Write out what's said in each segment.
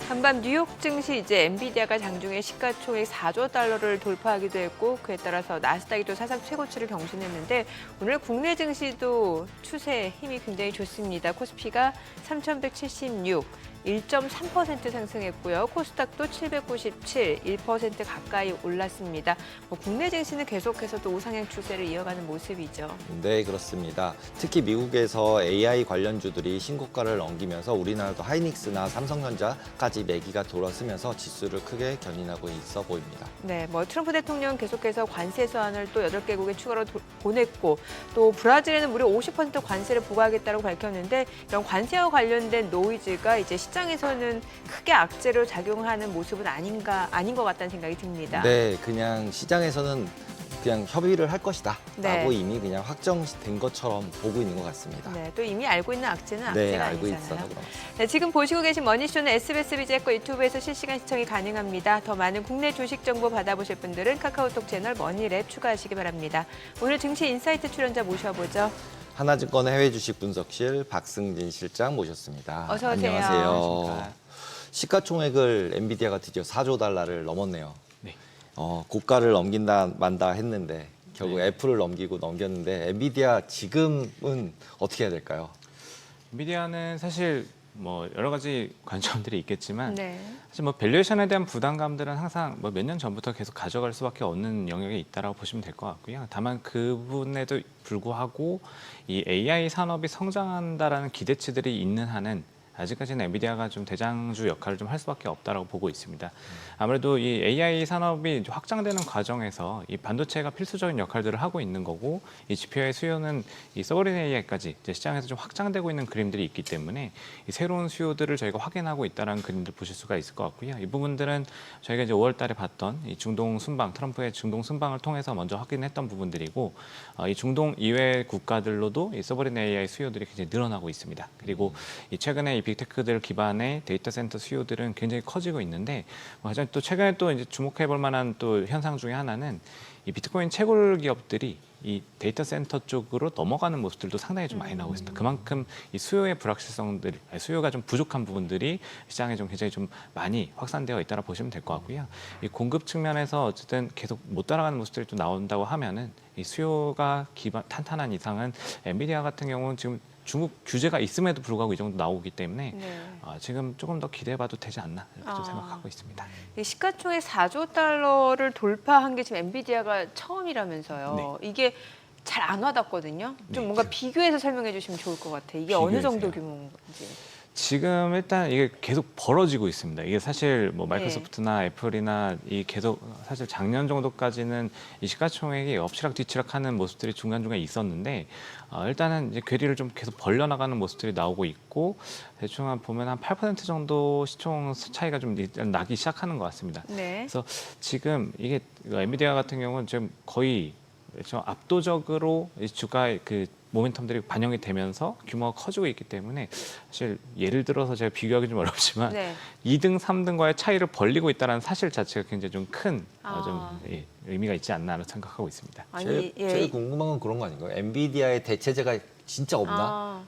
한밤 뉴욕 증시 이제 엔비디아가 장중에 시가총액 4조 달러를 돌파하기도 했고 그에 따라서 나스닥이 또 사상 최고치를 경신했는데 오늘 국내 증시도 추세 힘이 굉장히 좋습니다. 코스피가 3,176, 1.3% 상승했고요. 코스닥도 797, 1% 가까이 올랐습니다. 국내 증시는 계속해서 또 우상향 추세를 이어가는 모습이죠. 네, 그렇습니다. 특히 미국에서 AI 관련주들이 신고가를 넘기면서 우리나라도 하이닉스나 삼성전자까지 매기가 돌아서면서 지수를 크게 견인하고 있어 보입니다. 네, 트럼프 대통령 계속해서 관세 수안을 또 8개국에 추가로 보냈고 또 브라질에는 무려 50% 관세를 부과하겠다고 밝혔는데 이런 관세와 관련된 노이즈가 이제 시장에서는 크게 악재로 작용하는 모습은 아닌 것 같다는 생각이 듭니다. 네, 그냥 시장에서는 그냥 협의를 할 것이다 라고 네. 이미 그냥 확정된 것처럼 보고 있는 것 같습니다. 네, 또 이미 알고 있는 악재는 네, 악재가 알고 아니잖아요. 있어서 그렇습니다. 네, 지금 보시고 계신 머니쇼는 SBS 비즈과 유튜브에서 실시간 시청이 가능합니다. 더 많은 국내 주식 정보 받아보실 분들은 카카오톡 채널 머니랩 추가하시기 바랍니다. 오늘 증시 인사이트 출연자 모셔보죠. 하나증권 해외 주식 분석실 박승진 실장 모셨습니다. 어서 오세요. 안녕하세요. 시가총액을 엔비디아가 드디어 4조 달러를 넘었네요. 네. 고가를 넘긴다 만다 했는데 결국 네. 애플을 넘겼는데 엔비디아 지금은 어떻게 해야 될까요? 엔비디아는 사실 여러 가지 관점들이 있겠지만 네. 사실 밸류에이션에 대한 부담감들은 항상 몇 년 전부터 계속 가져갈 수밖에 없는 영역에 있다라고 보시면 될 것 같고요. 다만 그 부분에도 불구하고 이 AI 산업이 성장한다라는 기대치들이 있는 한은 아직까지는 엔비디아가 좀 대장주 역할을 좀 할 수밖에 없다라고 보고 있습니다. 아무래도 이 AI 산업이 확장되는 과정에서 이 반도체가 필수적인 역할들을 하고 있는 거고 이 GPU의 수요는 이 서버린 AI까지 이제 시장에서 좀 확장되고 있는 그림들이 있기 때문에 이 새로운 수요들을 저희가 확인하고 있다는 그림들 보실 수가 있을 것 같고요. 이 부분들은 저희가 이제 5월달에 봤던 이 중동 순방, 트럼프의 중동 순방을 통해서 먼저 확인했던 부분들이고 이 중동 이외 국가들로도 이 서버린 AI 수요들이 굉장히 늘어나고 있습니다. 그리고 이 최근에 이 빅테크들 기반의 데이터 센터 수요들은 굉장히 커지고 있는데 가장 또 최근에 또 이제 주목해볼 만한 또 현상 중에 하나는 이 비트코인 채굴 기업들이 이 데이터 센터 쪽으로 넘어가는 모습들도 상당히 좀 많이 나오고 있습니다. 그만큼 이 수요의 불확실성들, 수요가 좀 부족한 부분들이 시장에 좀 굉장히 좀 많이 확산되어 있다고 보시면 될 것 같고요. 이 공급 측면에서 어쨌든 계속 못 따라가는 모습들이 좀 나온다고 하면은 이 수요가 탄탄한 이상은 엔비디아 같은 경우는 지금 중국 규제가 있음에도 불구하고 이 정도 나오기 때문에 네. 지금 조금 더 기대해봐도 되지 않나 이렇게 좀 생각하고 있습니다. 이 시가총액 4조 달러를 돌파한 게 지금 엔비디아가 처음이라면서요. 네. 이게 잘 안 와닿거든요. 좀 네. 뭔가 비교해서 설명해 주시면 좋을 것 같아요. 이게 어느 정도 비교해서요? 규모인 건지. 지금 일단 이게 계속 벌어지고 있습니다. 이게 사실 네. 마이크로소프트나 애플이나 이 계속 사실 작년 정도까지는 이 시가총액이 엎치락 뒤치락하는 모습들이 중간중간 있었는데 일단은 이제 괴리를 좀 계속 벌려나가는 모습들이 나오고 있고 대충 보면 한 8% 정도 시총 차이가 좀 일단 나기 시작하는 것 같습니다. 네. 그래서 지금 이게 엔비디아 같은 경우는 지금 거의 좀 압도적으로 이 주가의 그 모멘텀들이 반영이 되면서 규모가 커지고 있기 때문에 사실 예를 들어서 제가 비교하기 좀 어렵지만 네. 2등, 3등과의 차이를 벌리고 있다는 사실 자체가 굉장히 좀 큰 아. 의미가 있지 않나 생각하고 있습니다. 아니, 제일 궁금한 건 그런 거 아닌가요? 엔비디아의 대체제가 진짜 없나?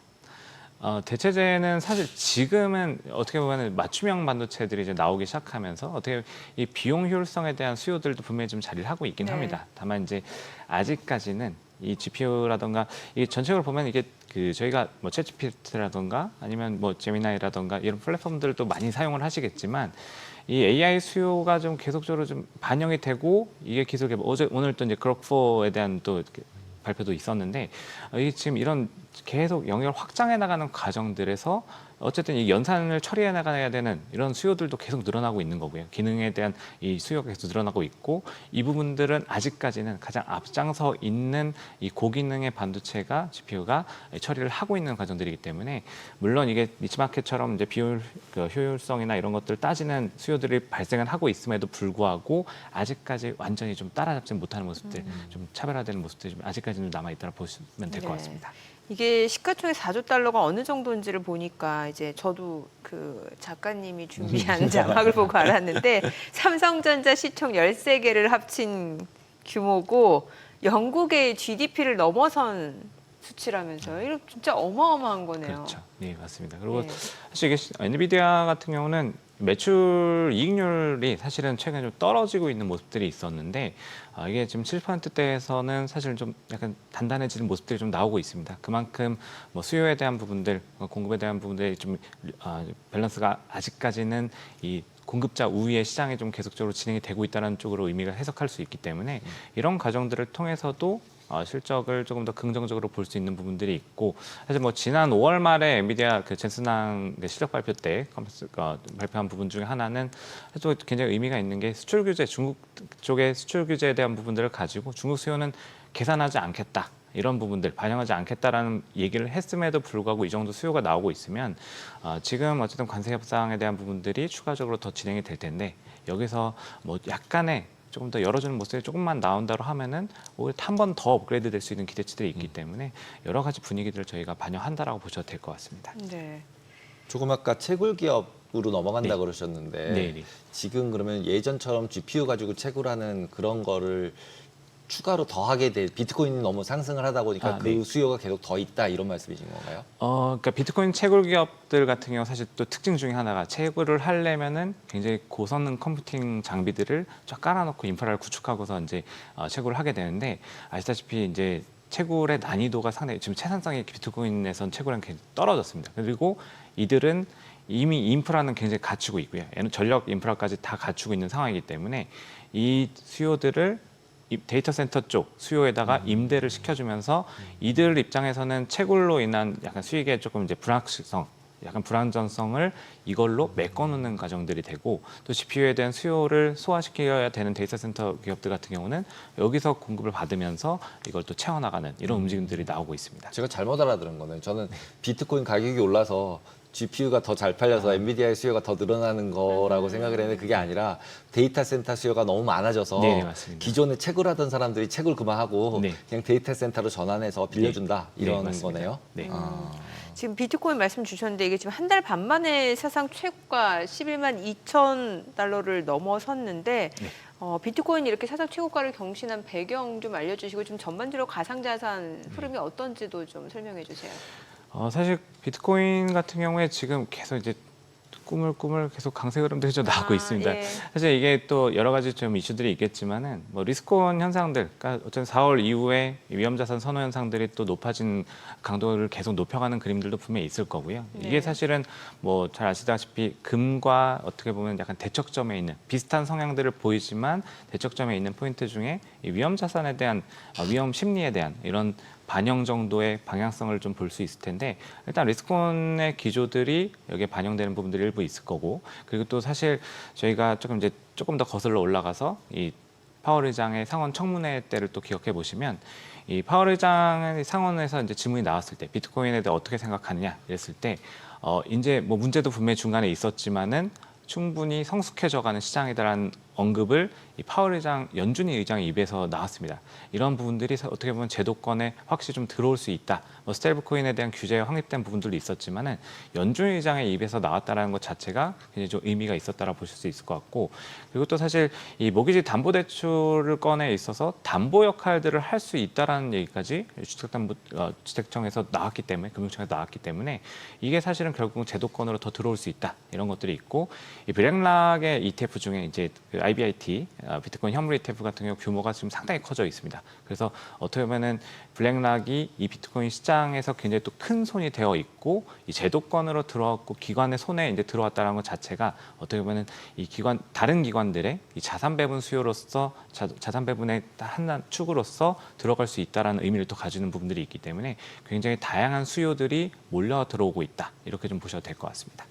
대체제는 사실 지금은 어떻게 보면 맞춤형 반도체들이 이제 나오기 시작하면서 어떻게 이 비용 효율성에 대한 수요들도 분명히 좀 자리를 하고 있긴 네. 합니다. 다만 이제 아직까지는 이 GPU라던가 이 전체적으로 보면 이게 그 저희가 챗GPT라던가 아니면 제미나이라던가 이런 플랫폼들도 많이 사용을 하시겠지만 이 AI 수요가 좀 계속적으로 좀 반영이 되고 이게 기술 개발 오늘 또 이제 그록4에 대한 또 발표도 있었는데 이게 지금 이런 계속 영역을 확장해 나가는 과정들에서 어쨌든 이 연산을 처리해 나가야 되는 이런 수요들도 계속 늘어나고 있는 거고요. 기능에 대한 이 수요가 계속 늘어나고 있고 이 부분들은 아직까지는 가장 앞장서 있는 이 고기능의 반도체가 GPU가 처리를 하고 있는 과정들이기 때문에 물론 이게 니치마켓처럼 이제 비율 효율성이나 이런 것들을 따지는 수요들이 발생을 하고 있음에도 불구하고 아직까지 완전히 좀 따라잡지 못하는 모습들, 좀 차별화되는 모습들이 좀 아직까지는 남아 있다고 보시면 될 것 네. 같습니다. 이게 시가총액 4조 달러가 어느 정도인지를 보니까 이제 저도 그 작가님이 준비한 자막을 보고 알았는데 삼성전자 시총 13개를 합친 규모고 영국의 GDP를 넘어선 수치라면서요. 이거 진짜 어마어마한 거네요. 그렇죠. 네, 맞습니다. 그리고 네. 사실 이게 엔비디아 같은 경우는 매출 이익률이 사실은 최근에 좀 떨어지고 있는 모습들이 있었는데 이게 지금 7%대에서는 사실 좀 약간 단단해지는 모습들이 좀 나오고 있습니다. 그만큼 뭐 수요에 대한 부분들, 공급에 대한 부분들이 좀 밸런스가 아직까지는 이 공급자 우위의 시장에 좀 계속적으로 진행이 되고 있다는 쪽으로 의미가 해석할 수 있기 때문에 이런 과정들을 통해서도 실적을 조금 더 긍정적으로 볼 수 있는 부분들이 있고 사실 뭐 지난 5월 말에 엔비디아 그 젠슨항 실적 발표 때 발표한 부분 중에 하나는 또 굉장히 의미가 있는 게 수출 규제, 중국 쪽의 수출 규제에 대한 부분들을 가지고 중국 수요는 계산하지 않겠다. 이런 부분들 반영하지 않겠다라는 얘기를 했음에도 불구하고 이 정도 수요가 나오고 있으면 지금 어쨌든 관세 협상에 대한 부분들이 추가적으로 더 진행이 될 텐데 여기서 뭐 약간의 조금 더 열어주는 모습이 조금만 나온다고 하면은 오히려 한 번 더 업그레이드 될 수 있는 기대치들이 있기 때문에 여러 가지 분위기들을 저희가 반영한다라고 보셔도 될 것 같습니다. 네. 조금 아까 채굴 기업으로 넘어간다 네. 그러셨는데 네. 지금 그러면 예전처럼 GPU 가지고 채굴하는 그런 거를 추가로 더 하게 돼 비트코인이 너무 상승을 하다 보니까 그 네. 수요가 계속 더 있다 이런 말씀이신 건가요? 그러니까 비트코인 채굴 기업들 같은 경우 사실 또 특징 중에 하나가 채굴을 하려면은 굉장히 고성능 컴퓨팅 장비들을 쫙 깔아놓고 인프라를 구축하고서 이제 채굴을 하게 되는데 아시다시피 이제 채굴의 난이도가 상당히 지금 채산성이 비트코인에선 채굴은 굉장히 떨어졌습니다. 그리고 이들은 이미 인프라는 굉장히 갖추고 있고요. 전력 인프라까지 다 갖추고 있는 상황이기 때문에 이 수요들을 이 데이터 센터 쪽 수요에다가 임대를 시켜주면서 이들 입장에서는 채굴로 인한 약간 수익의 조금 이제 불확실성, 약간 불안정성을 이걸로 메꿔놓는 과정들이 되고 또 GPU에 대한 수요를 소화시켜야 되는 데이터 센터 기업들 같은 경우는 여기서 공급을 받으면서 이걸 또 채워나가는 이런 움직임들이 나오고 있습니다. 제가 잘못 알아들은 거는 저는 비트코인 가격이 올라서 GPU가 더 잘 팔려서 엔비디아의 수요가 더 늘어나는 거라고 생각을 했는데 그게 아니라 데이터 센터 수요가 너무 많아져서 네, 맞습니다. 기존에 채굴하던 사람들이 채굴 그만하고 네. 그냥 데이터 센터로 전환해서 빌려준다 네, 이런 맞습니다. 거네요. 네. 지금 비트코인 말씀 주셨는데 이게 지금 한 달 반 만에 사상 최고가 11만 2천 달러를 넘어섰는데 비트코인이 이렇게 사상 최고가를 경신한 배경 좀 알려주시고 좀 전반적으로 가상자산 흐름이 어떤지도 좀 설명해 주세요. 사실 비트코인 같은 경우에 지금 계속 이제 꿈을 계속 강세 흐름들이 좀 나오고 있습니다. 예. 사실 이게 또 여러 가지 좀 이슈들이 있겠지만은 뭐 리스크온 현상들, 그러니까 어쨌든 4월 이후에 위험자산 선호 현상들이 또 높아진 강도를 계속 높여가는 그림들도 분명히 있을 거고요. 네. 이게 사실은 뭐 잘 아시다시피 금과 어떻게 보면 약간 대척점에 있는 비슷한 성향들을 보이지만 대척점에 있는 포인트 중에 이 위험자산에 대한 위험 심리에 대한 이런 반영 정도의 방향성을 좀 볼 수 있을 텐데 일단 리스크온의 기조들이 여기에 반영되는 부분들이 일부 있을 거고 그리고 또 사실 저희가 조금 더 거슬러 올라가서 이 파월 의장의 상원 청문회 때를 또 기억해 보시면 이 파월 의장의 상원에서 이제 질문이 나왔을 때 비트코인에 대해 어떻게 생각하느냐 이랬을 때 이제 뭐 문제도 분명히 중간에 있었지만은 충분히 성숙해져가는 시장이다라는 언급을 이 파월 의장, 연준이 의장의 입에서 나왔습니다. 이런 부분들이 어떻게 보면 제도권에 확실히 좀 들어올 수 있다. 뭐 스테이블 코인에 대한 규제가 확립된 부분들도 있었지만은 연준 의장의 입에서 나왔다라는 것 자체가 굉장히 좀 의미가 있었다라 보실 수 있을 것 같고 그리고 또 사실 이 모기지 담보 대출을 꺼내 있어서 담보 역할들을 할 수 있다라는 얘기까지 주택청에서 나왔기 때문에 금융청에서 나왔기 때문에 이게 사실은 결국 제도권으로 더 들어올 수 있다 이런 것들이 있고 이 블랙락의 ETF 중에 이제 그 IBIT 비트코인 현물 ETF 같은 경우 규모가 지금 상당히 커져 있습니다. 그래서 어떻게 보면은 블랙락이 이 비트코인 시장에서 굉장히 또 큰 손이 되어 있고 이 제도권으로 들어왔고 기관의 손에 이제 들어왔다는 것 자체가 어떻게 보면은 이 기관 다른 기관들의 이 자산 배분 수요로서 자산 배분의 한 축으로서 들어갈 수 있다라는 의미를 또 가지는 부분들이 있기 때문에 굉장히 다양한 수요들이 몰려 들어오고 있다 이렇게 좀 보셔도 될 것 같습니다.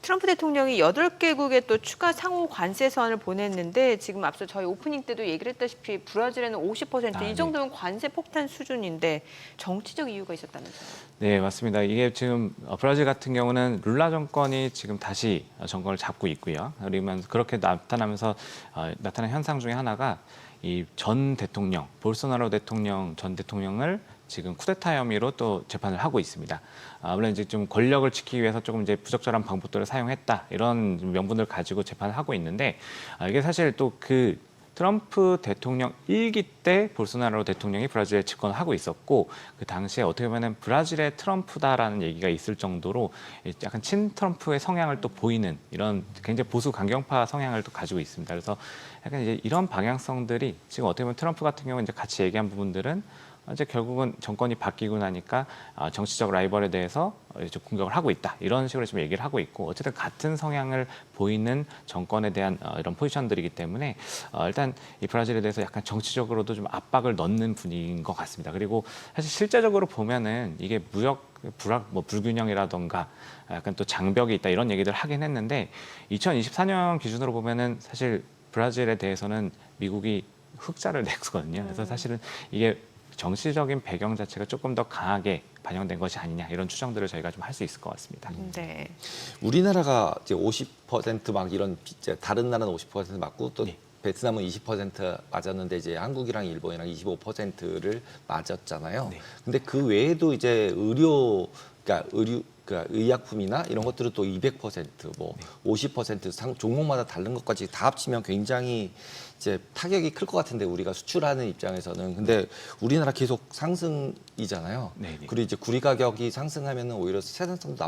트럼프 대통령이 8개국에 또 추가 상호 관세 서한을 보냈는데 지금 앞서 저희 오프닝 때도 얘기를 했다시피 브라질에는 50% 이 네. 정도면 관세 폭탄 수준인데 정치적 이유가 있었다면서요? 네, 맞습니다. 이게 지금 브라질 같은 경우는 룰라 정권이 지금 다시 정권을 잡고 있고요. 그러면서 그렇게 나타나면서 나타난 현상 중에 하나가 이 전 대통령, 볼소나로 대통령 전 대통령을 지금 쿠데타 혐의로 또 재판을 하고 있습니다. 물론 이제 좀 권력을 지키기 위해서 조금 이제 부적절한 방법들을 사용했다 이런 명분을 가지고 재판을 하고 있는데 이게 사실 또 그 트럼프 대통령 1기 때 볼소나로 대통령이 브라질에 집권을 하고 있었고 그 당시에 어떻게 보면 브라질의 트럼프다라는 얘기가 있을 정도로 약간 친트럼프의 성향을 또 보이는 이런 굉장히 보수 강경파 성향을 또 가지고 있습니다. 그래서 약간 이제 이런 방향성들이 지금 어떻게 보면 트럼프 같은 경우 이제 같이 얘기한 부분들은 이제 결국은 정권이 바뀌고 나니까 정치적 라이벌에 대해서 이제 공격을 하고 있다 이런 식으로 지금 얘기를 하고 있고 어쨌든 같은 성향을 보이는 정권에 대한 이런 포지션들이기 때문에 일단 이 브라질에 대해서 약간 정치적으로도 좀 압박을 넣는 분위기인 것 같습니다. 그리고 사실 실제적으로 보면은 이게 무역 불균형이라던가 약간 또 장벽이 있다 이런 얘기들 하긴 했는데 2024년 기준으로 보면은 사실 브라질에 대해서는 미국이 흑자를 냈거든요. 그래서 사실은 이게 정치적인 배경 자체가 조금 더 강하게 반영된 것이 아니냐 이런 추정들을 저희가 좀 할 수 있을 것 같습니다. 네. 우리나라가 이제 50%막 이런 이제 다른 나라는 50% 맞고 또 네. 베트남은 20% 맞았는데 이제 한국이랑 일본이랑 25%를 맞았잖아요. 네. 근데 그 외에도 이제 그러니까 의약품이나 이런 것들은 또 200%, 50% 종목마다 다른 것까지 다 합치면 굉장히 이제 타격이 클 것 같은데 우리가 수출하는 입장에서는 근데 우리나라 계속 상승이잖아요. 네. 그리고 이제 구리 가격이 상승하면 오히려 생산성도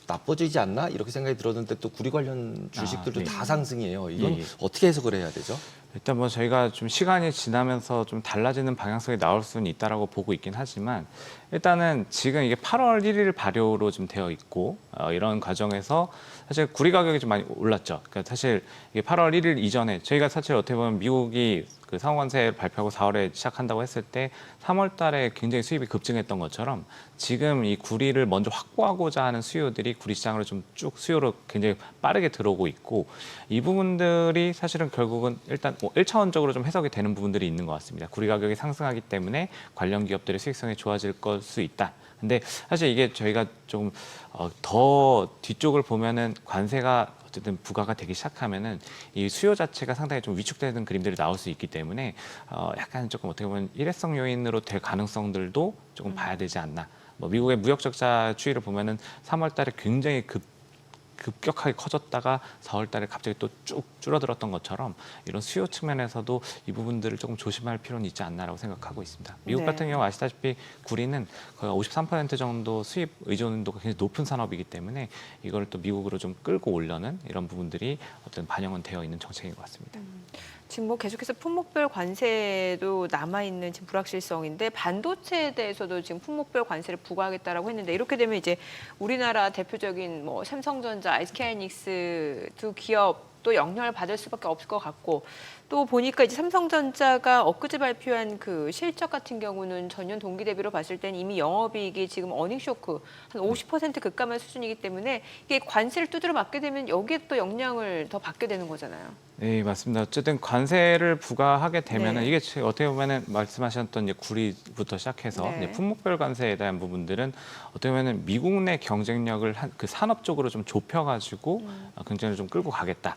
나빠지지 않나 이렇게 생각이 들었는데 또 구리 관련 주식들도 네. 다 상승이에요. 이건 예. 어떻게 해석을 해야 되죠? 일단 뭐 저희가 좀 시간이 지나면서 좀 달라지는 방향성이 나올 수는 있다라고 보고 있긴 하지만 일단은 지금 이게 8월 1일 발효로 좀 되어 있고 이런 과정에서 사실 구리 가격이 좀 많이 올랐죠. 그러니까 사실 이게 8월 1일 이전에 저희가 사실 어떻게 보면 미국이 그 상호관세 발표하고 4월에 시작한다고 했을 때 3월 달에 굉장히 수입이 급증했던 것처럼 지금 이 구리를 먼저 확보하고자 하는 수요들이 구리 시장으로 좀 쭉 수요로 굉장히 빠르게 들어오고 있고 이 부분들이 사실은 결국은 일단 뭐 1차원적으로 좀 해석이 되는 부분들이 있는 것 같습니다. 구리 가격이 상승하기 때문에 관련 기업들의 수익성이 좋아질 수 있다. 근데 사실 이게 저희가 좀 더 뒤쪽을 보면은 관세가 어쨌든 부과가 되기 시작하면은 이 수요 자체가 상당히 좀 위축되는 그림들이 나올 수 있기 때문에 약간 조금 어떻게 보면 일회성 요인으로 될 가능성들도 조금 봐야 되지 않나. 뭐 미국의 무역 적자 추이를 보면은 3월 달에 굉장히 급격하게 커졌다가 4월 달에 갑자기 또 쭉 줄어들었던 것처럼 이런 수요 측면에서도 이 부분들을 조금 조심할 필요는 있지 않나라고 생각하고 있습니다. 미국 네. 같은 경우 아시다시피 구리는 거의 53% 정도 수입 의존도가 굉장히 높은 산업이기 때문에 이걸 또 미국으로 좀 끌고 오려는 이런 부분들이 어떤 반영은 되어 있는 정책인 것 같습니다. 지금 뭐 계속해서 품목별 관세도 남아있는 지금 불확실성인데 반도체에 대해서도 지금 품목별 관세를 부과하겠다라고 했는데 이렇게 되면 이제 우리나라 대표적인 뭐 삼성전자, SK하이닉스 두 기업 또 영향을 받을 수밖에 없을 것 같고 또 보니까 이제 삼성전자가 엊그제 발표한 그 실적 같은 경우는 전년 동기 대비로 봤을 때는 이미 영업이익이 지금 어닝 쇼크 한 50% 급감한 수준이기 때문에 이게 관세를 두드려 맞게 되면 여기에 또 영향을 더 받게 되는 거잖아요. 네, 맞습니다. 어쨌든 관세를 부과하게 되면은 네. 이게 어떻게 보면은 말씀하셨던 이제 구리부터 시작해서 네. 이제 품목별 관세에 대한 부분들은 어떻게 보면은 미국 내 경쟁력을 그 산업 쪽으로 좀 좁혀가지고 경쟁을 좀 끌고 가겠다.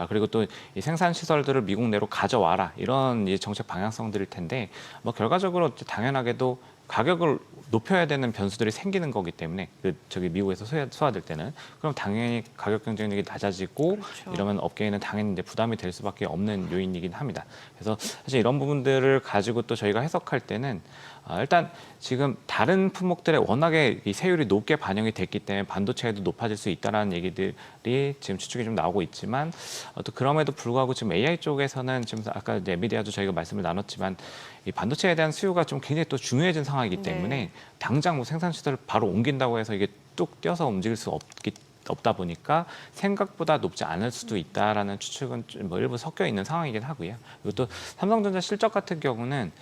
그리고 또 이 생산 시설들을 미국 내로 가져와라 이런 이 정책 방향성들일 텐데 뭐 결과적으로 당연하게도 가격을 높여야 되는 변수들이 생기는 거기 때문에 저기 미국에서 소화될 때는 그럼 당연히 가격 경쟁력이 낮아지고 그렇죠. 이러면 업계에는 당연히 이제 부담이 될 수밖에 없는 요인이긴 합니다. 그래서 사실 이런 부분들을 가지고 또 저희가 해석할 때는 일단 지금 다른 품목들에 워낙에 이 세율이 높게 반영이 됐기 때문에 반도체에도 높아질 수 있다라는 얘기들이 지금 추측이 좀 나오고 있지만 또 그럼에도 불구하고 지금 AI 쪽에서는 지금 아까 이제 엔비디아도 저희가 말씀을 나눴지만 이 반도체에 대한 수요가 좀 굉장히 또 중요해진 상황이기 때문에 네. 당장 뭐 생산 시설을 바로 옮긴다고 해서 이게 뚝 뛰어서 움직일 수 없다 보니까 생각보다 높지 않을 수도 있다라는 추측은 뭐 일부 섞여 있는 상황이긴 하고요. 그리고 또 삼성전자 실적 같은 경우는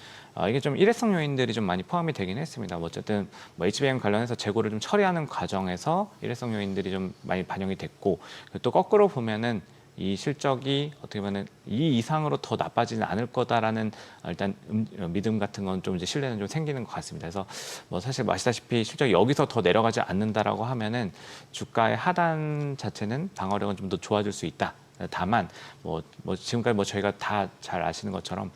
이게 좀 일회성 요인들이 좀 많이 포함이 되긴 했습니다. 뭐 어쨌든 뭐 HBM 관련해서 재고를 좀 처리하는 과정에서 일회성 요인들이 좀 많이 반영이 됐고 또 거꾸로 보면은 이 실적이 어떻게 보면 이 이상으로 더 나빠지는 않을 거다라는 일단 믿음 같은 건 좀 이제 신뢰는 좀 생기는 것 같습니다. 그래서 뭐 사실 아시다시피 실적이 여기서 더 내려가지 않는다라고 하면은 주가의 하단 자체는 방어력은 좀 더 좋아질 수 있다. 다만 뭐 지금까지 뭐 저희가 다 잘 아시는 것처럼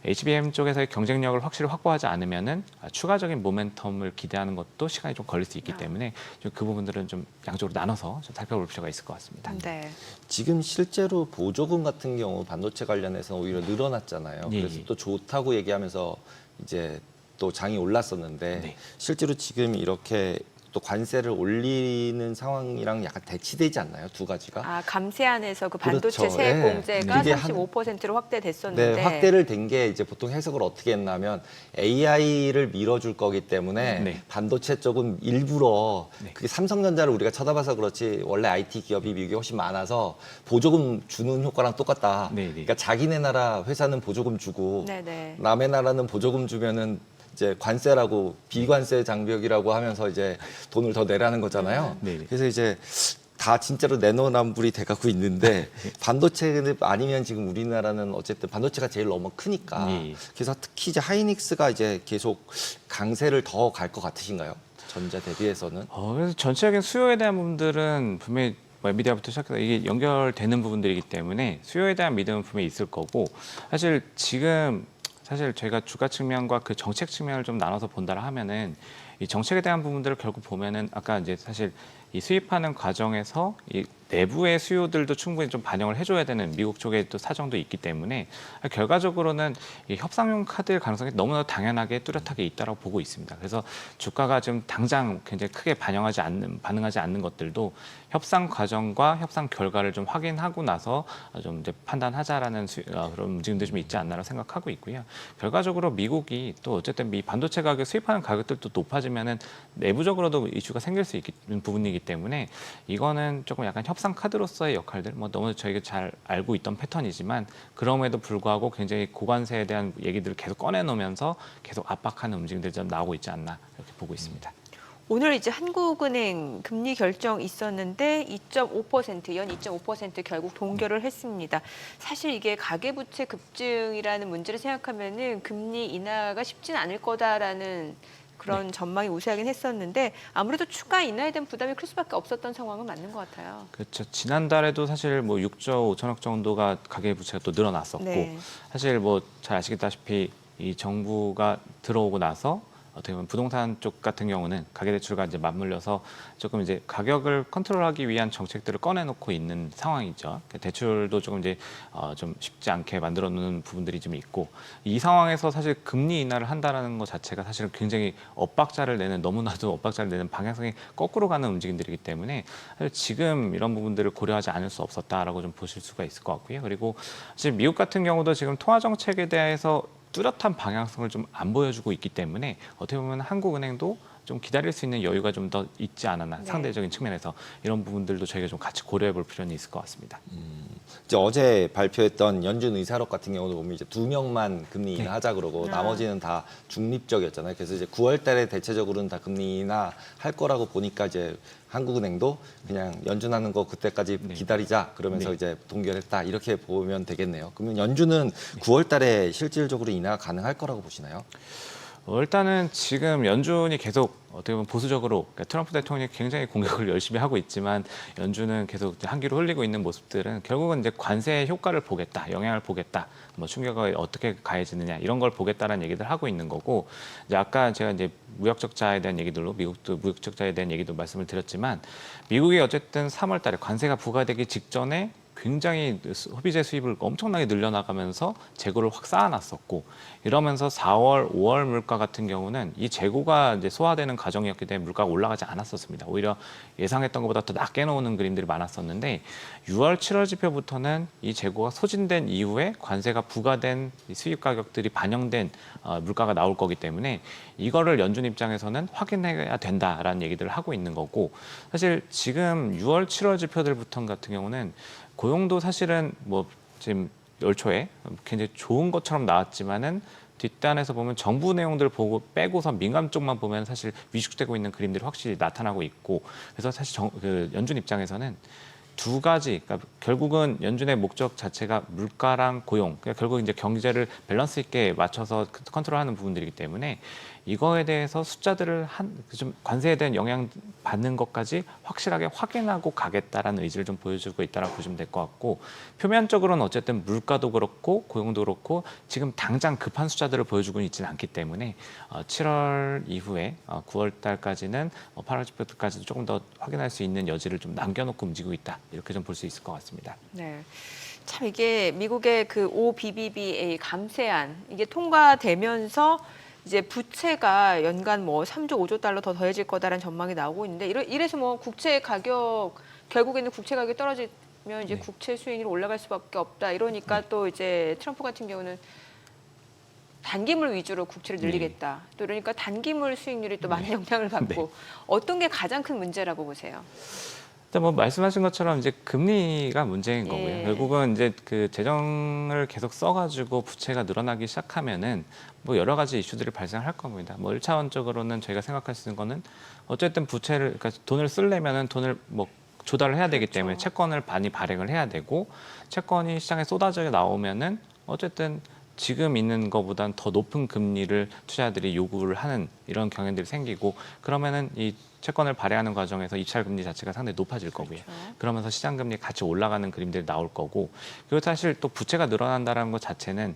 HBM 쪽에서의 경쟁력을 확실히 확보하지 않으면은 추가적인 모멘텀을 기대하는 것도 시간이 좀 걸릴 수 있기 때문에 좀 그 부분들은 좀 양쪽으로 나눠서 좀 살펴볼 필요가 있을 것 같습니다. 네. 지금 실제로 보조금 같은 경우 반도체 관련해서 오히려 늘어났잖아요. 예, 그래서 예. 또 좋다고 얘기하면서 이제 또 장이 올랐었는데 네. 실제로 지금 이렇게 또 관세를 올리는 상황이랑 약간 대치되지 않나요? 두 가지가? 아, 감세안에서 그 반도체 그렇죠. 세액 예. 공제가 그게 35%로 확대됐었는데 네, 확대를 된 게 이제 보통 해석을 어떻게 했냐면 AI를 밀어줄 거기 때문에 네. 반도체 쪽은 일부러 네. 그게 삼성전자를 우리가 쳐다봐서 그렇지 원래 IT 기업이 미국에 훨씬 많아서 보조금 주는 효과랑 똑같다. 네, 네. 그러니까 자기네 나라 회사는 보조금 주고 네네. 남의 나라는 보조금 주면은 이제 관세라고 비관세 장벽이라고 하면서 이제 돈을 더 내라는 거잖아요. 네, 네. 그래서 이제 다 진짜로 내노남불이 돼가고 있는데 반도체 아니면 지금 우리나라는 어쨌든 반도체가 제일 너무 크니까 예. 그래서 특히 이제 하이닉스가 이제 계속 강세를 더 갈 것 같으신가요? 전자 대비해서는? 그래서 전체적인 수요에 대한 부분들은 분명히 뭐 엔비디아부터 시작해서 이게 연결되는 부분들이기 때문에 수요에 대한 믿음은 분명히 있을 거고 사실 지금 사실 저희가 주가 측면과 그 정책 측면을 좀 나눠서 본다라 하면은 이 정책에 대한 부분들을 결국 보면은 아까 이제 사실 이 수입하는 과정에서 이 내부의 수요들도 충분히 좀 반영을 해줘야 되는 미국 쪽의 또 사정도 있기 때문에 결과적으로는 이 협상용 카드일 가능성이 너무나 당연하게 뚜렷하게 있다고 보고 있습니다. 그래서 주가가 지금 당장 굉장히 크게 반응하지 않는 것들도 협상 과정과 협상 결과를 좀 확인하고 나서 좀 이제 판단하자라는 그런 움직임도 좀 있지 않나라고 생각하고 있고요. 결과적으로 미국이 또 어쨌든 이 반도체 가격 수입하는 가격들도 높아지면은 내부적으로도 이슈가 생길 수 있는 부분이기 때문에 이거는 조금 약간 협상 카드로서의 역할들, 뭐 너무 저희가 잘 알고 있던 패턴이지만 그럼에도 불구하고 굉장히 고관세에 대한 얘기들을 계속 꺼내놓으면서 계속 압박하는 움직임들이 좀 나오고 있지 않나 이렇게 보고 있습니다. 오늘 이제 한국은행 금리 결정 있었는데 2.5%, 연 2.5% 결국 동결을 했습니다. 사실 이게 가계부채 급증이라는 문제를 생각하면은 금리 인하가 쉽지는 않을 거다라는 그런 전망이 우세하긴 했었는데 아무래도 추가 인하에 대한 부담이 클 수밖에 없었던 상황은 맞는 것 같아요. 그렇죠. 지난달에도 사실 뭐 6조 5천억 정도가 가계부채가 또 늘어났었고 네. 사실 뭐 잘 아시다시피 이 정부가 들어오고 나서 어떻게 보면 부동산 쪽 같은 경우는 가계대출과 이제 맞물려서 조금 이제 가격을 컨트롤하기 위한 정책들을 꺼내놓고 있는 상황이죠. 대출도 조금 이제 좀 쉽지 않게 만들어 놓는 부분들이 좀 있고 이 상황에서 사실 금리 인하를 한다라는 것 자체가 사실은 굉장히 너무나도 엇박자를 내는 방향성이 거꾸로 가는 움직임들이기 때문에 사실 지금 이런 부분들을 고려하지 않을 수 없었다라고 좀 보실 수가 있을 것 같고요. 그리고 사실 미국 같은 경우도 지금 통화 정책에 대해서 뚜렷한 방향성을 좀 안 보여주고 있기 때문에 어떻게 보면 한국은행도 좀 기다릴 수 있는 여유가 좀 더 있지 않았나 네. 상대적인 측면에서 이런 부분들도 저희가 좀 같이 고려해 볼 필요는 있을 것 같습니다. 이제 어제 발표했던 연준 의사록 같은 경우도 보면 이제 2명만 금리 인하하자 그러고 나머지는 다 중립적이었잖아요. 그래서 이제 9월달에 대체적으로는 다 금리 인하 할 거라고 보니까 이제 한국은행도 그냥 연준하는 거 그때까지 기다리자 그러면서 네. 이제 동결했다 이렇게 보면 되겠네요. 그러면 연준은 9월달에 실질적으로 인하가 가능할 거라고 보시나요? 일단은 지금 연준이 계속 어떻게 보면 보수적으로 그러니까 트럼프 대통령이 굉장히 공격을 열심히 하고 있지만 연준은 계속 이제 한기로 흘리고 있는 모습들은 결국은 이제 관세의 효과를 보겠다, 영향을 보겠다, 뭐 충격이 어떻게 가해지느냐 이런 걸 보겠다라는 얘기들 하고 있는 거고 이제 아까 제가 이제 무역 적자에 대한 얘기들로 미국도 무역 적자에 대한 얘기도 말씀을 드렸지만 미국이 어쨌든 3월달에 관세가 부과되기 직전에 굉장히 소비재 수입을 엄청나게 늘려나가면서 재고를 확 쌓아놨었고 이러면서 4월, 5월 물가 같은 경우는 이 재고가 이제 소화되는 과정이었기 때문에 물가가 올라가지 않았었습니다. 오히려 예상했던 것보다 더 낮게 나오는 그림들이 많았었는데 6월, 7월 지표부터는 이 재고가 소진된 이후에 관세가 부과된 수입 가격들이 반영된 물가가 나올 거기 때문에 이거를 연준 입장에서는 확인해야 된다라는 얘기들을 하고 있는 거고 사실 지금 6월, 7월 지표들부터 같은 경우는 고용도 사실은 뭐 지금 열 초에 굉장히 좋은 것처럼 나왔지만은 뒷단에서 보면 정부 내용들 보고 빼고서 민감 쪽만 보면 사실 위축되고 있는 그림들이 확실히 나타나고 있고 그래서 사실 연준 입장에서는 두 가지, 그러니까 결국은 연준의 목적 자체가 물가랑 고용, 그러니까 결국 이제 경제를 밸런스 있게 맞춰서 컨트롤하는 부분들이기 때문에 이거에 대해서 숫자들을 좀 관세에 대한 영향 받는 것까지 확실하게 확인하고 가겠다라는 의지를 좀 보여주고 있다라고 보시면 될 것 같고 표면적으로는 어쨌든 물가도 그렇고 고용도 그렇고 지금 당장 급한 숫자들을 보여주고는 있지는 않기 때문에 7월 이후에 9월 달까지는 8월 집부터까지도 조금 더 확인할 수 있는 여지를 좀 남겨놓고 움직이고 있다 이렇게 좀 볼 수 있을 것 같습니다. 네. 참 이게 미국의 그 OBBBA 감세안 이게 통과되면서 이제 부채가 연간 뭐 3조 5조 달러 더 더해질 거다라는 전망이 나오고 있는데 이래서 뭐 국채 가격 결국에는 국채 가격이 떨어지면 이제 네. 국채 수익률이 올라갈 수밖에 없다 이러니까 또 이제 트럼프 같은 경우는 단기물 위주로 국채를 늘리겠다. 또 이러니까 단기물 수익률이 또 많은 영향을 받고 어떤 게 가장 큰 문제라고 보세요? 일단 뭐 말씀하신 것처럼 이제 금리가 문제인 거고요. 예. 결국은 이제 그 재정을 계속 써가지고 부채가 늘어나기 시작하면은 뭐 여러 가지 이슈들이 발생할 겁니다. 뭐 1차원적으로는 저희가 생각할 수 있는 거는 어쨌든 부채를 그러니까 돈을 쓰려면은 돈을 뭐 조달을 해야 되기 때문에 채권을 많이 발행을 해야 되고 채권이 시장에 쏟아져 나오면은 어쨌든 지금 있는 것보다는 더 높은 금리를 투자자들이 요구를 하는 이런 경향들이 생기고 그러면은 이 채권을 발행하는 과정에서 입찰 금리 자체가 상당히 높아질 거고요. 그러면서 시장 금리 같이 올라가는 그림들이 나올 거고 그리고 사실 또 부채가 늘어난다는 것 자체는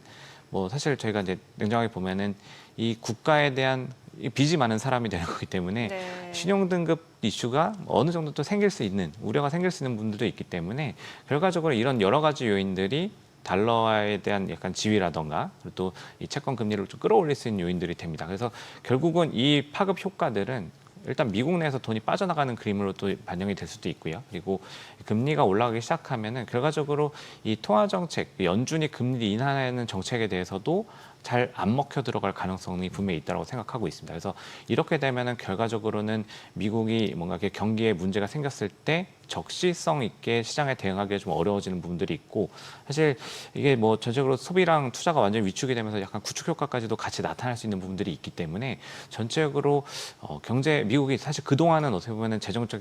뭐 사실 저희가 이제 냉정하게 보면은 이 국가에 대한 이 빚이 많은 사람이 되는 거기 때문에 네. 신용등급 이슈가 어느 정도 또 생길 수 있는 우려가 생길 수 있는 분들도 있기 때문에 결과적으로 이런 여러 가지 요인들이 달러에 대한 약간 지위라던가 그리고 또 이 채권 금리를 좀 끌어올릴 수 있는 요인들이 됩니다. 그래서 결국은 이 파급 효과들은 일단 미국 내에서 돈이 빠져나가는 그림으로 또 반영이 될 수도 있고요. 그리고 금리가 올라가기 시작하면은 결과적으로 이 통화 정책, 연준이 금리 인하하는 정책에 대해서도 잘 안 먹혀 들어갈 가능성이 분명히 있다고 생각하고 있습니다. 그래서 이렇게 되면은 결과적으로는 미국이 뭔가 이렇게 경기에 문제가 생겼을 때 적시성 있게 시장에 대응하기가 좀 어려워지는 부분들이 있고 사실 이게 뭐 전체적으로 소비랑 투자가 완전히 위축이 되면서 약간 구축 효과까지도 같이 나타날 수 있는 부분들이 있기 때문에 전체적으로 경제 미국이 사실 그동안은 어떻게 보면은 재정적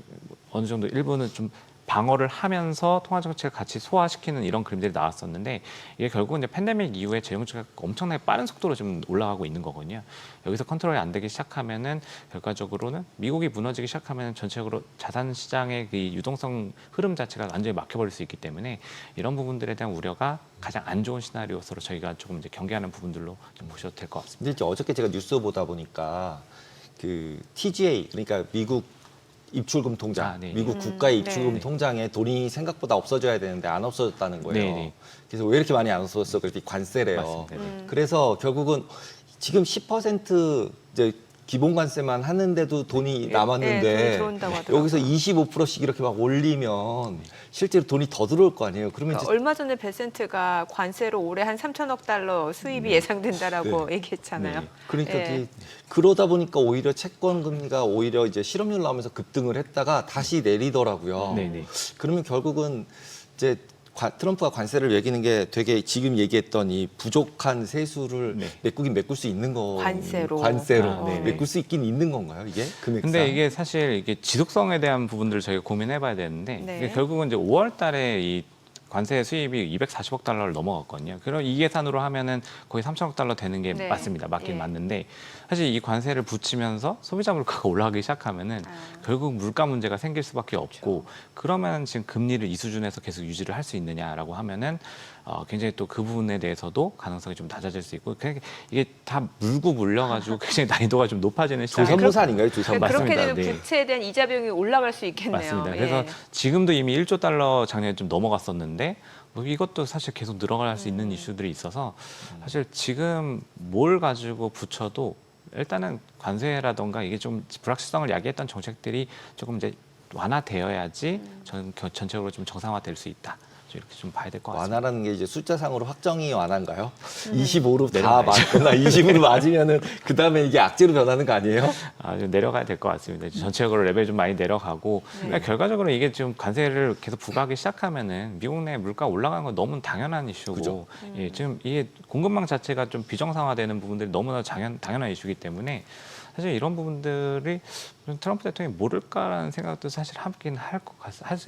어느 정도 일부는 좀 방어를 하면서 통화 정책을 같이 소화시키는 이런 그림들이 나왔었는데 이게 결국은 이제 팬데믹 이후에 재정 정책이 엄청나게 빠른 속도로 좀 올라가고 있는 거거든요. 여기서 컨트롤이 안 되기 시작하면은 결과적으로는 미국이 무너지기 시작하면은 전체적으로 자산 시장의 그 유동성 흐름 자체가 완전히 막혀버릴 수 있기 때문에 이런 부분들에 대한 우려가 가장 안 좋은 시나리오로 저희가 조금 이제 경계하는 부분들로 좀 보셔도 될 것 같습니다. 근데 이제 어저께 제가 뉴스 보다 보니까 그 TGA 그러니까 미국 입출금 통장, 네. 미국 국가의 입출금 네. 통장에 돈이 생각보다 없어져야 되는데 안 없어졌다는 거예요. 네. 그래서 왜 이렇게 많이 안 없어졌어? 그랬더니 관세래요. 맞습니다. 네. 그래서 결국은 지금 10% 이제 기본 관세만 하는데도 돈이 남았는데 돈이 들어온다고 하더라고요. 여기서 25%씩 이렇게 막 올리면 실제로 돈이 더 들어올 거 아니에요. 그러면 그러니까 이제 얼마 전에 베센트가 관세로 올해 한 3천억 달러 수입이 예상된다라고 얘기했잖아요. 네. 그러니까 예. 이제 그러다 보니까 오히려 채권 금리가 오히려 이제 실업률 나오면서 급등을 했다가 다시 내리더라고요. 네네. 그러면 결국은 이제 트럼프가 관세를 매기는 게 되게 지금 얘기했던 이 부족한 세수를 네. 메꾸긴 메꿀 수 있는 거 관세로. 아, 네네. 메꿀 수 있긴 있는 건가요 이게 금액상? 근데 이게 사실 이게 지속성에 대한 부분들을 저희가 고민해봐야 되는데 네. 이게 결국은 이제 5월달에 이 관세 수입이 240억 달러를 넘어갔거든요. 그럼 이 계산으로 하면은 거의 3천억 달러 되는 게 네. 맞습니다. 맞긴 예. 맞는데 사실 이 관세를 붙이면서 소비자 물가가 올라가기 시작하면은 결국 물가 문제가 생길 수밖에 없고 그러면 지금 금리를 이 수준에서 계속 유지를 할 수 있느냐라고 하면은 굉장히 또 그 부분에 대해서도 가능성이 좀 낮아질 수 있고 그러니까 이게 다 물고 물려가지고 굉장히 난이도가 좀 높아지는 시장. 조선모사 아닌가요? 조선모사. 그렇게 맞습니다. 되면 네. 부채에 대한 이자 비용이 올라갈 수 있겠네요. 맞습니다. 예. 그래서 지금도 이미 1조 달러 작년에 좀 넘어갔었는데 뭐 이것도 사실 계속 늘어갈 수 있는 이슈들이 있어서 사실 지금 뭘 가지고 붙여도 일단은 관세라던가 이게 좀 불확실성을 야기했던 정책들이 조금 이제 완화되어야지 전체적으로 좀 정상화될 수 있다. 이렇게 좀 봐야 될 것 같습니다. 완화라는 게 이제 숫자상으로 확정이 완화인가요? 25로 다 내려가야죠. 맞거나 20으로 맞으면은 그 다음에 이게 악재로 변하는 거 아니에요? 좀 내려가야 될 것 같습니다. 전체적으로 레벨 좀 많이 내려가고 그러니까 결과적으로 이게 지금 관세를 계속 부과하기 시작하면은 미국 내 물가 올라가는 건 너무 당연한 이슈고 그죠. 예, 지금 이게 공급망 자체가 좀 비정상화되는 부분들이 너무나 당연한 이슈이기 때문에 사실 이런 부분들이 트럼프 대통령이 모를까라는 생각도 사실 하긴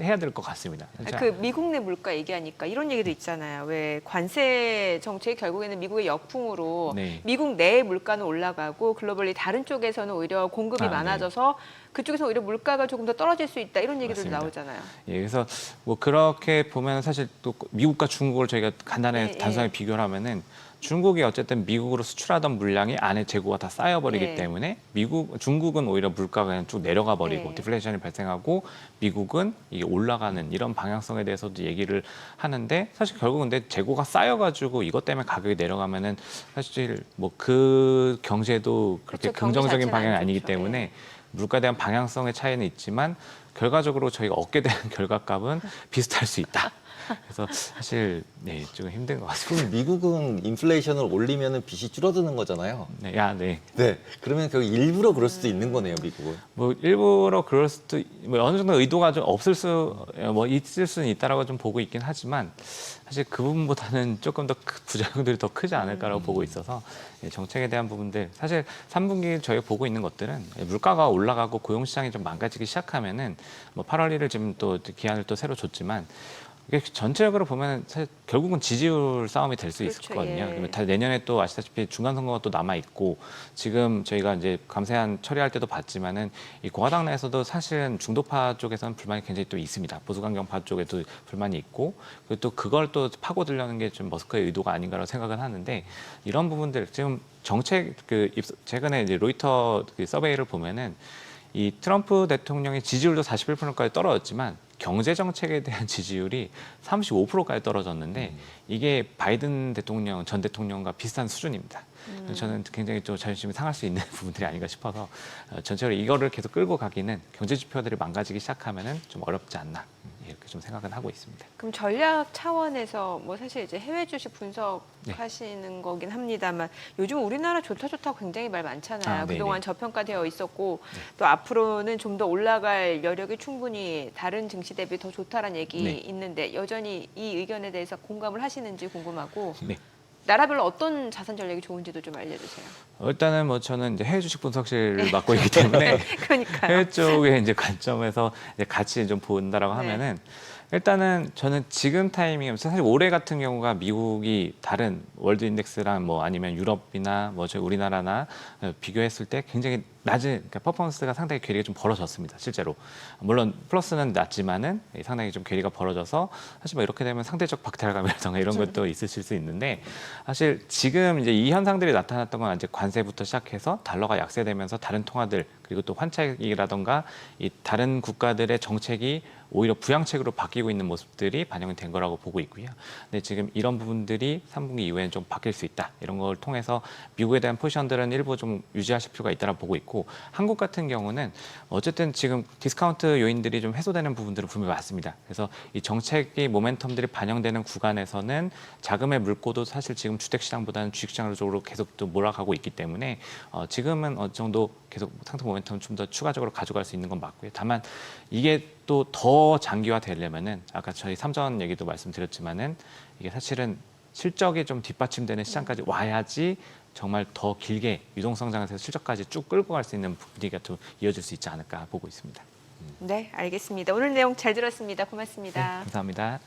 해야 될 것 같습니다. 그 미국 내 물가 얘기하니까 이런 얘기도 있잖아요. 왜 관세 정책이 결국에는 미국의 역풍으로 네. 미국 내의 물가는 올라가고 글로벌리 다른 쪽에서는 오히려 공급이 네. 많아져서 그쪽에서 오히려 물가가 조금 더 떨어질 수 있다 이런 얘기들도 맞습니다. 나오잖아요. 예, 그래서 뭐 그렇게 보면 사실 또 미국과 중국을 저희가 간단하게 예, 단순하게 예. 비교를 하면은 중국이 어쨌든 미국으로 수출하던 물량이 안에 재고가 다 쌓여버리기 예. 때문에 중국은 오히려 물가가 그냥 쭉 내려가 버리고 예. 디플레이션이 발생하고 미국은 이게 올라가는 이런 방향성에 대해서도 얘기를 하는데 사실 결국은 근데 재고가 쌓여가지고 이것 때문에 가격이 내려가면은 사실 뭐 그 경제도 그렇게 그렇죠. 경제 긍정적인 자체는 방향이 안 아니기 좋죠. 때문에 예. 물가에 대한 방향성의 차이는 있지만 결과적으로 저희가 얻게 되는 결과값은 비슷할 수 있다. 그래서 사실 네, 좀 힘든 것 같습니다. 그럼 미국은 인플레이션을 올리면은 빚이 줄어드는 거잖아요. 네, 네. 네. 그러면 그 일부러 그럴 수도 있는 거네요, 미국은. 뭐 일부러 그럴 수도 뭐 어느 정도 의도가 좀 없을 뭐 있을 수는 있다라고 좀 보고 있긴 하지만 사실 그 부분보다는 조금 더 부작용들이 더 크지 않을까라고 보고 있어서 예, 정책에 대한 부분들 사실 3분기 저희가 보고 있는 것들은 물가가 올라가고 고용 시장이 좀 망가지기 시작하면은 뭐 8월 1일 지금 또 기한을 또 새로 줬지만 이게 전체적으로 보면 사실 결국은 지지율 싸움이 될 수 있을 그렇죠, 거거든요. 예. 그러면 다 내년에 또 아시다시피 중간 선거가 또 남아 있고 지금 저희가 이제 감세안 처리할 때도 봤지만은 이 공화당 내에서도 사실은 중도파 쪽에서는 불만이 굉장히 또 있습니다. 보수강경파 쪽에도 불만이 있고 그리고 또 그걸 또 파고들려는 게 좀 머스크의 의도가 아닌가라고 생각은 하는데 이런 부분들 지금 정책 최근에 이제 로이터 그 서베이를 보면은 이 트럼프 대통령의 지지율도 41%까지 떨어졌지만 경제 정책에 대한 지지율이 35%까지 떨어졌는데 이게 바이든 대통령 전 대통령과 비슷한 수준입니다. 저는 굉장히 좀 자존심이 상할 수 있는 부분들이 아닌가 싶어서 전체적으로 이거를 계속 끌고 가기는 경제 지표들이 망가지기 시작하면은 좀 어렵지 않나 이렇게 좀 생각은 하고 있습니다. 그럼 전략 차원에서 뭐 사실 이제 해외 주식 분석하시는 거긴 합니다만 요즘 우리나라 좋다 굉장히 말 많잖아요. 네네. 그동안 저평가되어 있었고 또 앞으로는 좀 더 올라갈 여력이 충분히 다른 증시 대비 더 좋다라는 얘기 네. 있는데 여전히 이 의견에 대해서 공감을 하시는지 궁금하고 네. 나라별로 어떤 자산 전략이 좋은지도 좀 알려주세요. 일단은 뭐 저는 이제 해외 주식 분석실을 맡고 있기 때문에 그러니까요. 해외 쪽의 이제 관점에서 이제 같이 좀 본다라고 네. 하면은 일단은 저는 지금 타이밍에 사실 올해 같은 경우가 미국이 다른 월드 인덱스랑 뭐 아니면 유럽이나 뭐 저희 우리나라나 비교했을 때 굉장히 낮은 그러니까 퍼포먼스가 상당히 괴리가 좀 벌어졌습니다. 실제로 물론 플러스는 낮지만은 상당히 좀 괴리가 벌어져서 사실 뭐 이렇게 되면 상대적 박탈감이라든가 이런 것도 있으실 수 있는데 사실 지금 이제 이 현상들이 나타났던 건 이제 관세부터 시작해서 달러가 약세되면서 다른 통화들 그리고 또 환책이라든가 이 다른 국가들의 정책이 오히려 부양책으로 바뀌고 있는 모습들이 반영이 된 거라고 보고 있고요. 근데 지금 이런 부분들이 3분기 이후에는 좀 바뀔 수 있다. 이런 걸 통해서 미국에 대한 포지션들은 일부 좀 유지하실 필요가 있다고 보고 있고 한국 같은 경우는 어쨌든 지금 디스카운트 요인들이 좀 해소되는 부분들은 분명히 맞습니다. 그래서 이 정책의 모멘텀들이 반영되는 구간에서는 자금의 물꼬도 사실 지금 주택시장보다는 주식시장 쪽으로 계속 또 몰아가고 있기 때문에 지금은 어느 정도 계속 상승 모멘텀 좀 더 추가적으로 가져갈 수 있는 건 맞고요. 다만 이게 또 더 장기화 되려면은 아까 저희 삼전 얘기도 말씀드렸지만은 이게 사실은 실적이 좀 뒷받침되는 시장까지 와야지 정말 더 길게 유동성장에서 실적까지 쭉 끌고 갈 수 있는 분위기가 좀 이어질 수 있지 않을까 보고 있습니다. 네, 알겠습니다. 오늘 내용 잘 들었습니다. 고맙습니다. 감사합니다.